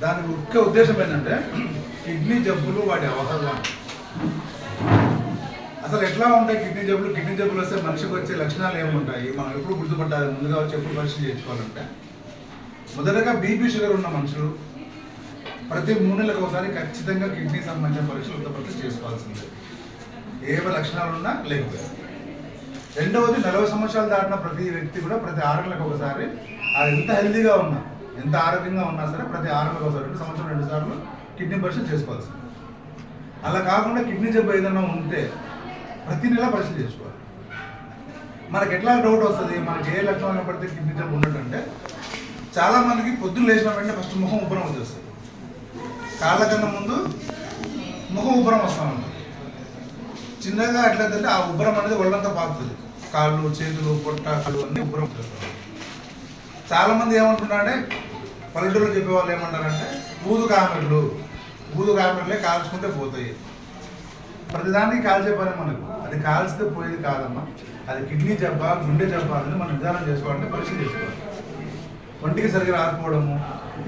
దాని ముఖ్య ఉద్దేశం ఏంటంటే కిడ్నీ జబ్బులు వాటి అవగాహన. అసలు ఎట్లా ఉంటాయి కిడ్నీ జబ్బులు వస్తే మనిషికి వచ్చే లక్షణాలు ఏముంటాయి, మనం ఎప్పుడు గుర్తుపట్టాలి, ముందుగా వచ్చి ఎప్పుడు పరీక్ష చేయించుకోవాలంటే మొదటగా బీపీ షుగర్ ఉన్న మనుషులు ప్రతి 3 నెలలకు ఒకసారి ఖచ్చితంగా కిడ్నీ సంబంధించిన పరీక్షలు పరీక్ష చేసుకోవాల్సిందే, ఏ లక్షణాలు ఉన్నా లేకపోతే. రెండవది 40 సంవత్సరాలు దాటిన ప్రతి వ్యక్తి కూడా ప్రతి 6 నెలలకు ఒకసారి అది ఎంత హెల్తీగా ఉన్నా ఎంత ఆరోగ్యంగా ఉన్నా సరే ప్రతి 6 నెలలకు ఒకసారి 2 సంవత్సరాలు 2 సార్లు కిడ్నీ పరీక్ష చేసుకోవాల్సింది. అలా కాకుండా కిడ్నీ జబ్బు ఏదైనా ఉంటే ప్రతి నెల పరీక్ష చేసుకోవాలి. మనకి ఎట్లా డౌట్ వస్తుంది, మనకి ఏ లక్షణాలు పడితే కిడ్నీ జబ్బు ఉన్నట్టంటే చాలామందికి పొద్దున్న లేచిన వెంటనే ఫస్ట్ ముఖం ఉబ్బరం వచ్చేస్తుంది, కాళ్ళ కన్నా ముందు ముఖం ఉబ్బరం వస్తూ ఉంటుంది. చిన్నగా ఎట్లయితే ఆ ఉబ్బరం అనేది ఒళ్ళంతా పాకుతుంది, కాళ్ళు చేతులు పొట్ట కళ్ళు అన్నీ ఉబ్బరం వచ్చేస్తారు. చాలామంది ఏమంటున్నారంటే పల్లెటూరులో చెప్పేవాళ్ళు ఏమంటారంటే ఊదు కామెర్లే కాల్చుకుంటే పోతాయి. ప్రతిదానికి కాల్చే పని మనకు, అది కాల్చితే పోయేది కాదమ్మా, అది కిడ్నీ జబ్బా గుండె జబ్బా అనేది మనం నిర్ధారణ చేసుకోవాలంటే పరీక్ష చేసుకోవాలి. ఒంటికి సరిగ్గా రాకపోవడము,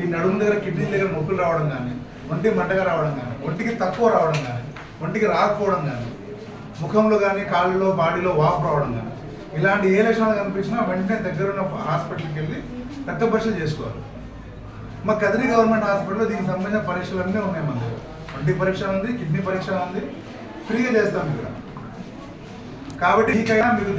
ఈ నడుము దగ్గర కిడ్నీ దగ్గర నొప్పులు రావడం కానీ, ఒంటి మంటగా రావడం కానీ, ఒంటికి తక్కువ రావడం కానీ, ఒంటికి రాకపోవడం కానీ, ముఖంలో కానీ కాళ్ళలో బాడీలో వాపు రావడం కానీ, ఇలాంటి ఏ లక్షణాలు కనిపించినా వెంటనే దగ్గరున్న హాస్పిటల్కి వెళ్ళి రక్త పరీక్షలు చేసుకోవాలి. మా కదిరి గవర్నమెంట్ హాస్పిటల్లో దీనికి సంబంధించిన పరీక్షలు అన్నీ ఉన్నాయి. మన దగ్గర ఒంటి పరీక్ష ఉంది, కిడ్నీ పరీక్ష ఉంది, ఫ్రీగా చేస్తాం ఇక్కడ. కాబట్టి మీకైనా మీకు